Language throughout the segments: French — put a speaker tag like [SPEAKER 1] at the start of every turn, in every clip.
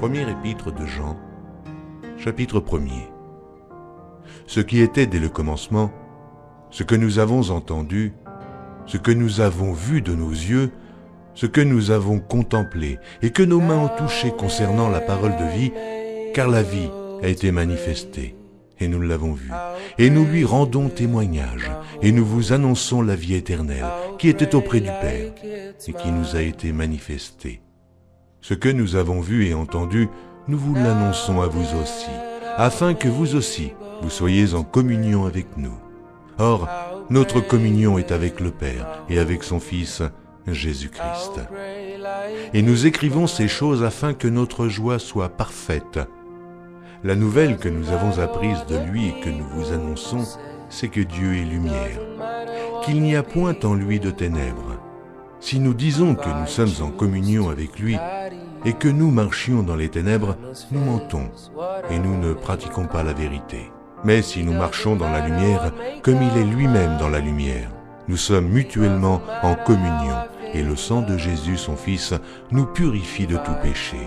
[SPEAKER 1] Première épître de Jean, chapitre 1er. Ce qui était dès le commencement, ce que nous avons entendu, ce que nous avons vu de nos yeux, ce que nous avons contemplé et que nos mains ont touché concernant la parole de vie, car la vie a été manifestée, et nous l'avons vue, et nous lui rendons témoignage, et nous vous annonçons la vie éternelle, qui était auprès du Père, et qui nous a été manifestée. Ce que nous avons vu et entendu, nous vous l'annonçons à vous aussi, afin que vous aussi, vous soyez en communion avec nous. Or, notre communion est avec le Père et avec son Fils, Jésus-Christ. Et nous écrivons ces choses afin que notre joie soit parfaite. La nouvelle que nous avons apprise de lui et que nous vous annonçons, c'est que Dieu est lumière, qu'il n'y a point en lui de ténèbres. Si nous disons que nous sommes en communion avec lui et que nous marchions dans les ténèbres, nous mentons et nous ne pratiquons pas la vérité. Mais si nous marchons dans la lumière, comme il est lui-même dans la lumière, nous sommes mutuellement en communion et le sang de Jésus, son Fils, nous purifie de tout péché.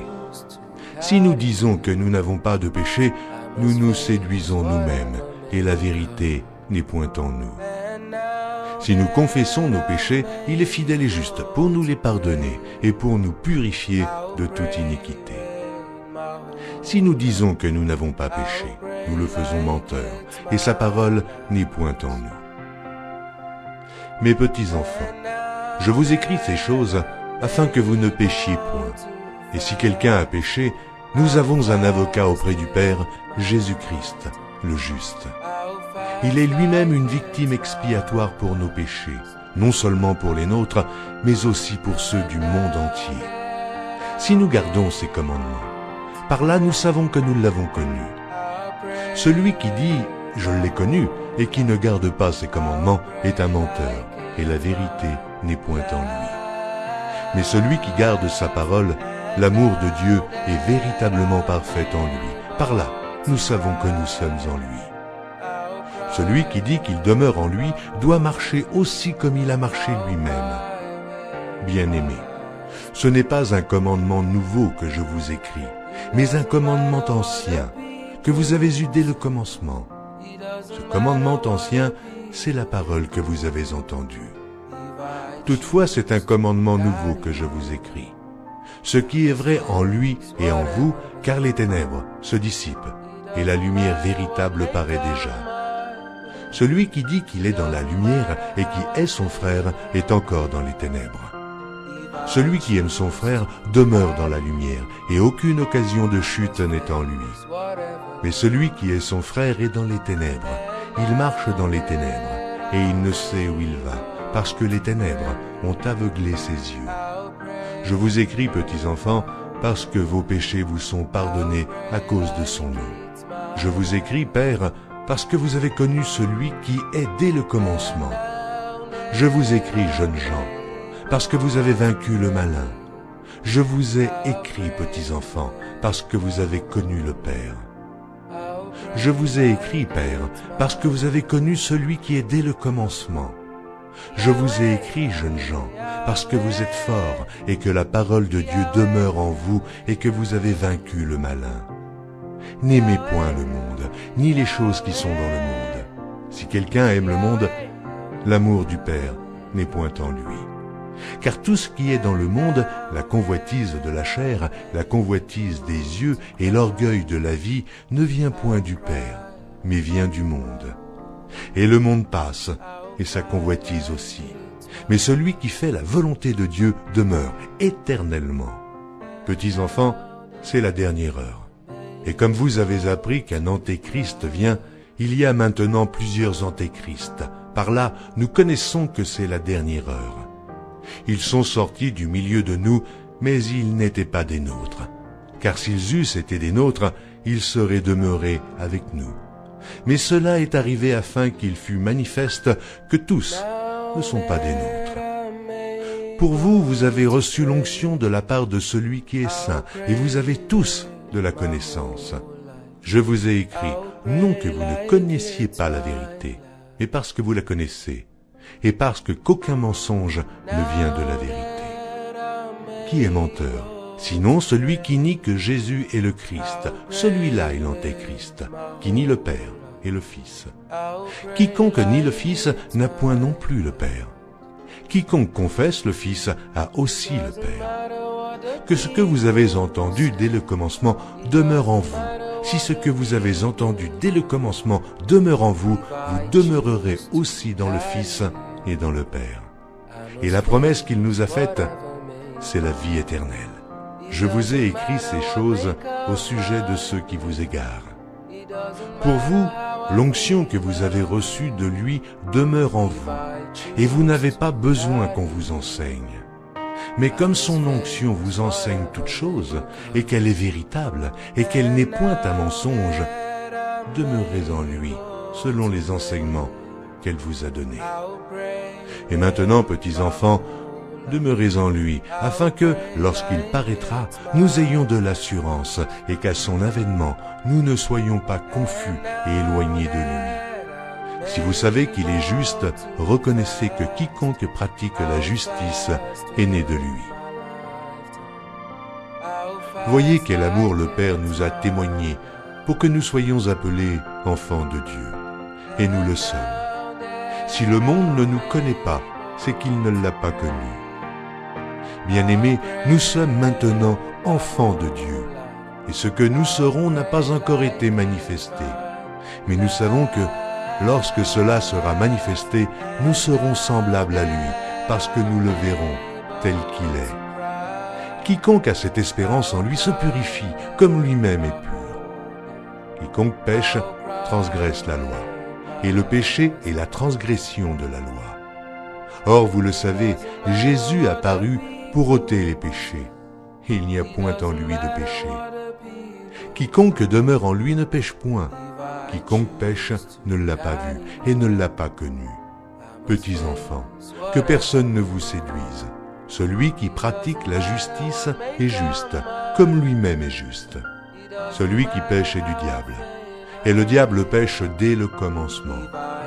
[SPEAKER 1] Si nous disons que nous n'avons pas de péché, nous nous séduisons nous-mêmes et la vérité n'est point en nous. Si nous confessons nos péchés, il est fidèle et juste pour nous les pardonner et pour nous purifier de toute iniquité. Si nous disons que nous n'avons pas péché, nous le faisons menteur, et sa parole n'est point en nous. Mes petits enfants, je vous écris ces choses afin que vous ne péchiez point. Et si quelqu'un a péché, nous avons un avocat auprès du Père, Jésus-Christ, le juste. Il est lui-même une victime expiatoire pour nos péchés, non seulement pour les nôtres, mais aussi pour ceux du monde entier. Si nous gardons ses commandements, par là nous savons que nous l'avons connu. Celui qui dit « je l'ai connu » et qui ne garde pas ses commandements est un menteur, et la vérité n'est point en lui. Mais celui qui garde sa parole, l'amour de Dieu est véritablement parfait en lui. Par là, nous savons que nous sommes en lui. Celui qui dit qu'il demeure en lui doit marcher aussi comme il a marché lui-même. Bien-aimés, ce n'est pas un commandement nouveau que je vous écris, mais un commandement ancien, que vous avez eu dès le commencement. Ce commandement ancien, c'est la parole que vous avez entendue. Toutefois, c'est un commandement nouveau que je vous écris. Ce qui est vrai en lui et en vous, car les ténèbres se dissipent, et la lumière véritable paraît déjà. Celui qui dit qu'il est dans la lumière et qui est son frère est encore dans les ténèbres. Celui qui aime son frère demeure dans la lumière, et aucune occasion de chute n'est en lui. Mais celui qui est son frère est dans les ténèbres. Il marche dans les ténèbres, et il ne sait où il va, parce que les ténèbres ont aveuglé ses yeux. Je vous écris, petits enfants, parce que vos péchés vous sont pardonnés à cause de son nom. Je vous écris, Père, parce que vous avez connu celui qui est dès le commencement. Je vous écris, jeunes gens, parce que vous avez vaincu le malin. Je vous ai écrit, petits enfants, parce que vous avez connu le Père. Je vous ai écrit, Père, parce que vous avez connu celui qui est dès le commencement. Je vous ai écrit, jeunes gens, parce que vous êtes forts et que la parole de Dieu demeure en vous et que vous avez vaincu le malin. N'aimez point le monde, ni les choses qui sont dans le monde. Si quelqu'un aime le monde, l'amour du Père n'est point en lui. Car tout ce qui est dans le monde, la convoitise de la chair, la convoitise des yeux et l'orgueil de la vie, ne vient point du Père, mais vient du monde. Et le monde passe, et sa convoitise aussi. Mais celui qui fait la volonté de Dieu demeure éternellement. Petits enfants, c'est la dernière heure. Et comme vous avez appris qu'un antéchrist vient, il y a maintenant plusieurs antéchrists. Par là, nous connaissons que c'est la dernière heure. Ils sont sortis du milieu de nous, mais ils n'étaient pas des nôtres. Car s'ils eussent été des nôtres, ils seraient demeurés avec nous. Mais cela est arrivé afin qu'il fût manifeste que tous ne sont pas des nôtres. Pour vous, vous avez reçu l'onction de la part de celui qui est saint, et vous avez tous de la connaissance. Je vous ai écrit, non que vous ne connaissiez pas la vérité, mais parce que vous la connaissez, et parce que qu'aucun mensonge ne vient de la vérité. Qui est menteur, Sinon, celui qui nie que Jésus est le Christ, celui-là est l'Antéchrist, qui nie le Père et le Fils. Quiconque nie le Fils n'a point non plus le Père. Quiconque confesse le Fils a aussi le Père. Que ce que vous avez entendu dès le commencement demeure en vous. Si ce que vous avez entendu dès le commencement demeure en vous, vous demeurerez aussi dans le Fils et dans le Père. Et la promesse qu'il nous a faite, c'est la vie éternelle. Je vous ai écrit ces choses au sujet de ceux qui vous égarent. Pour vous, l'onction que vous avez reçue de lui demeure en vous, et vous n'avez pas besoin qu'on vous enseigne. Mais comme son onction vous enseigne toutes choses, et qu'elle est véritable, et qu'elle n'est point un mensonge, demeurez en lui, selon les enseignements qu'elle vous a donnés. Et maintenant, petits enfants, demeurez en lui, afin que, lorsqu'il paraîtra, nous ayons de l'assurance, et qu'à son avènement, nous ne soyons pas confus et éloignés de lui. Si vous savez qu'il est juste, reconnaissez que quiconque pratique la justice est né de lui. Voyez quel amour le Père nous a témoigné pour que nous soyons appelés enfants de Dieu. Et nous le sommes. Si le monde ne nous connaît pas, c'est qu'il ne l'a pas connu. Bien-aimés, nous sommes maintenant enfants de Dieu, et ce que nous serons n'a pas encore été manifesté. Mais nous savons que, lorsque cela sera manifesté, nous serons semblables à lui, parce que nous le verrons tel qu'il est. Quiconque a cette espérance en lui se purifie, comme lui-même est pur. Quiconque pêche transgresse la loi, et le péché est la transgression de la loi. Or, vous le savez, Jésus a paru pour ôter les péchés. Il n'y a point en lui de péché. Quiconque demeure en lui ne pêche point. Quiconque pêche ne l'a pas vu et ne l'a pas connu. Petits enfants, que personne ne vous séduise. Celui qui pratique la justice est juste, comme lui-même est juste. Celui qui pêche est du diable. Et le diable pêche dès le commencement.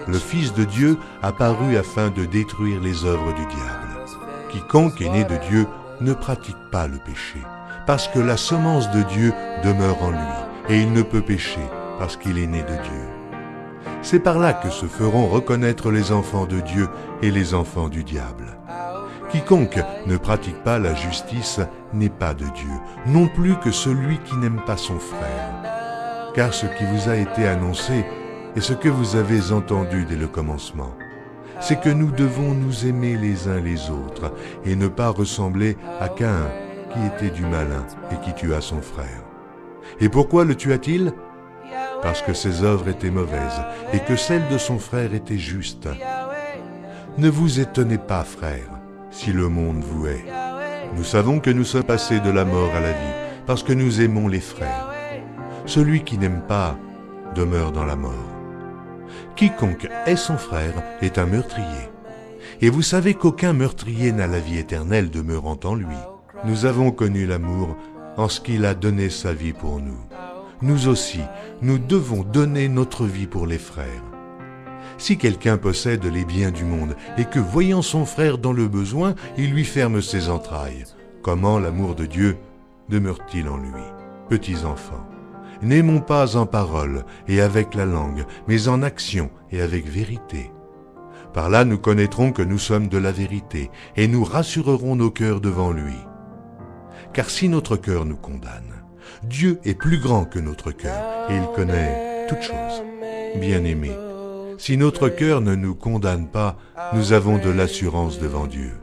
[SPEAKER 1] Le Fils de Dieu a paru afin de détruire les œuvres du diable. Quiconque est né de Dieu ne pratique pas le péché, parce que la semence de Dieu demeure en lui, et il ne peut pécher, parce qu'il est né de Dieu. C'est par là que se feront reconnaître les enfants de Dieu et les enfants du diable. Quiconque ne pratique pas la justice n'est pas de Dieu, non plus que celui qui n'aime pas son frère. Car ce qui vous a été annoncé est ce que vous avez entendu dès le commencement. C'est que nous devons nous aimer les uns les autres et ne pas ressembler à Caïn qui était du malin et qui tua son frère. Et pourquoi le tua-t-il ? Parce que ses œuvres étaient mauvaises et que celles de son frère étaient justes. Ne vous étonnez pas, frères, si le monde vous hait. Nous savons que nous sommes passés de la mort à la vie parce que nous aimons les frères. Celui qui n'aime pas demeure dans la mort. Quiconque hait son frère est un meurtrier. Et vous savez qu'aucun meurtrier n'a la vie éternelle demeurant en lui. Nous avons connu l'amour en ce qu'il a donné sa vie pour nous. Nous aussi, nous devons donner notre vie pour les frères. Si quelqu'un possède les biens du monde et que, voyant son frère dans le besoin, il lui ferme ses entrailles, comment l'amour de Dieu demeure-t-il en lui ? Petits enfants, n'aimons pas en parole et avec la langue, mais en action et avec vérité. Par là, nous connaîtrons que nous sommes de la vérité et nous rassurerons nos cœurs devant lui. Car si notre cœur nous condamne, Dieu est plus grand que notre cœur et il connaît toutes choses. Bien-aimés, si notre cœur ne nous condamne pas, nous avons de l'assurance devant Dieu.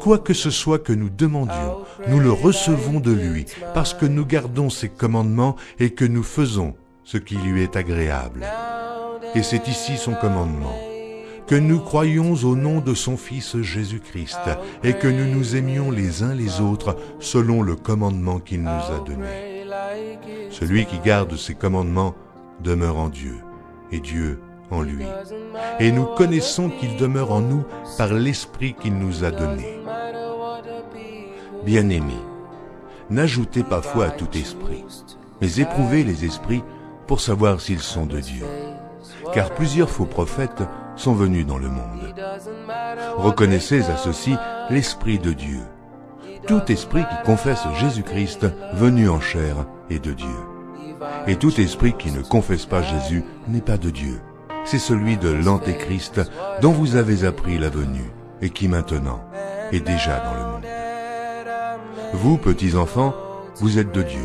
[SPEAKER 1] Quoi que ce soit que nous demandions, nous le recevons de lui, parce que nous gardons ses commandements et que nous faisons ce qui lui est agréable. Et c'est ici son commandement, que nous croyions au nom de son Fils Jésus-Christ et que nous nous aimions les uns les autres selon le commandement qu'il nous a donné. Celui qui garde ses commandements demeure en Dieu, et Dieu en lui. Et nous connaissons qu'il demeure en nous par l'Esprit qu'il nous a donné. Bien-aimés, n'ajoutez pas foi à tout esprit, mais éprouvez les esprits pour savoir s'ils sont de Dieu. Car plusieurs faux prophètes sont venus dans le monde. Reconnaissez à ceci l'Esprit de Dieu. Tout esprit qui confesse Jésus-Christ venu en chair est de Dieu. Et tout esprit qui ne confesse pas Jésus n'est pas de Dieu. C'est celui de l'Antéchrist dont vous avez appris la venue et qui maintenant est déjà dans le monde. Vous, petits enfants, vous êtes de Dieu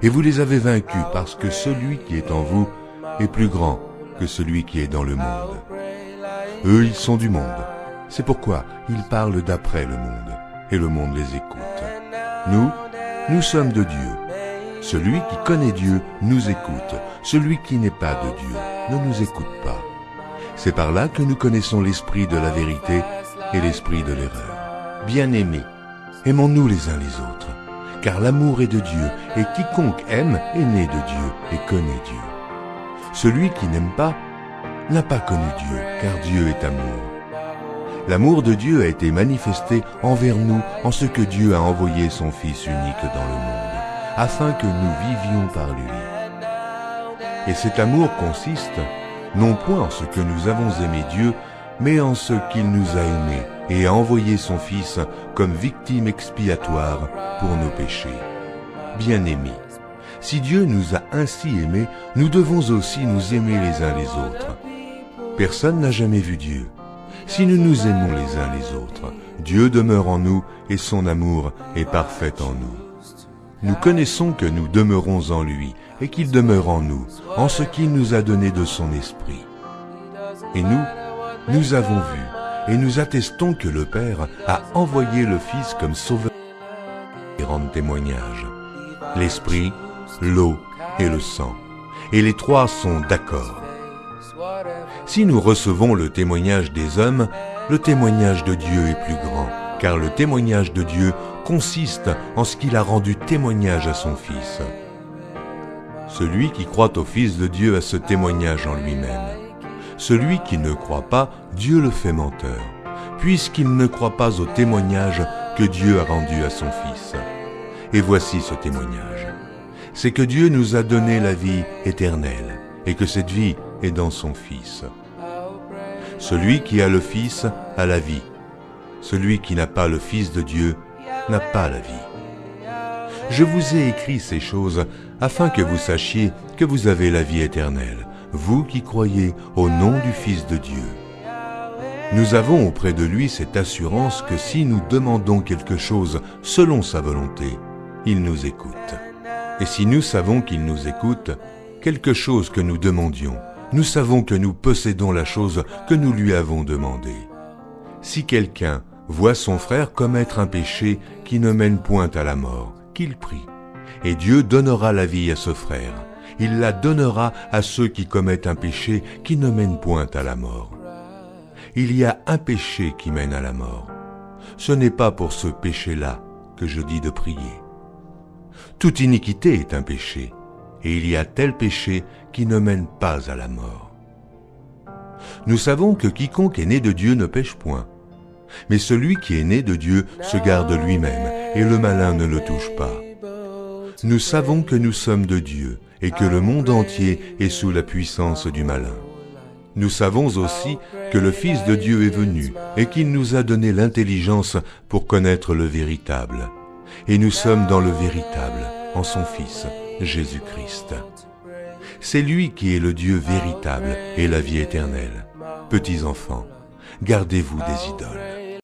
[SPEAKER 1] et vous les avez vaincus parce que celui qui est en vous est plus grand que celui qui est dans le monde. Eux, ils sont du monde. C'est pourquoi ils parlent d'après le monde et le monde les écoute. Nous sommes de Dieu. Celui qui connaît Dieu nous écoute. Celui qui n'est pas de Dieu ne nous écoute pas. C'est par là que nous connaissons l'esprit de la vérité et l'esprit de l'erreur. Bien-aimés, aimons-nous les uns les autres, car l'amour est de Dieu, et quiconque aime est né de Dieu et connaît Dieu. Celui qui n'aime pas n'a pas connu Dieu, car Dieu est amour. L'amour de Dieu a été manifesté envers nous en ce que Dieu a envoyé son Fils unique dans le monde, afin que nous vivions par lui. Et cet amour consiste, non point en ce que nous avons aimé Dieu, mais en ce qu'il nous a aimés et a envoyé son Fils comme victime expiatoire pour nos péchés. Bien-aimés, si Dieu nous a ainsi aimés, nous devons aussi nous aimer les uns les autres. Personne n'a jamais vu Dieu. Si nous nous aimons les uns les autres, Dieu demeure en nous et son amour est parfait en nous. Nous connaissons que nous demeurons en lui et qu'il demeure en nous, en ce qu'il nous a donné de son esprit. Et nous avons vu et nous attestons que le Père a envoyé le Fils comme sauveur et rendre témoignage. L'esprit, l'eau et le sang. Et les trois sont d'accord. Si nous recevons le témoignage des hommes, le témoignage de Dieu est plus grand, car le témoignage de Dieu consiste en ce qu'il a rendu témoignage à son Fils. Celui qui croit au Fils de Dieu a ce témoignage en lui-même. Celui qui ne croit pas, Dieu le fait menteur, puisqu'il ne croit pas au témoignage que Dieu a rendu à son Fils. Et voici ce témoignage. C'est que Dieu nous a donné la vie éternelle, et que cette vie est dans son Fils. Celui qui a le Fils a la vie. Celui qui n'a pas le Fils de Dieu n'a pas la vie. Je vous ai écrit ces choses afin que vous sachiez que vous avez la vie éternelle, vous qui croyez au nom du Fils de Dieu. Nous avons auprès de lui cette assurance que si nous demandons quelque chose selon sa volonté, il nous écoute. Et si nous savons qu'il nous écoute, quelque chose que nous demandions, nous savons que nous possédons la chose que nous lui avons demandée. Si quelqu'un voit son frère commettre un péché qui ne mène point à la mort, qu'il prie, et Dieu donnera la vie à ce frère. Il la donnera à ceux qui commettent un péché qui ne mène point à la mort. Il y a un péché qui mène à la mort. Ce n'est pas pour ce péché-là que je dis de prier. Toute iniquité est un péché, et il y a tel péché qui ne mène pas à la mort. Nous savons que quiconque est né de Dieu ne pêche point, mais celui qui est né de Dieu se garde lui-même, et le malin ne le touche pas. Nous savons que nous sommes de Dieu, et que le monde entier est sous la puissance du malin. Nous savons aussi que le Fils de Dieu est venu, et qu'il nous a donné l'intelligence pour connaître le véritable. Et nous sommes dans le véritable, en son Fils, Jésus-Christ. C'est lui qui est le Dieu véritable et la vie éternelle. Petits enfants, gardez-vous des idoles.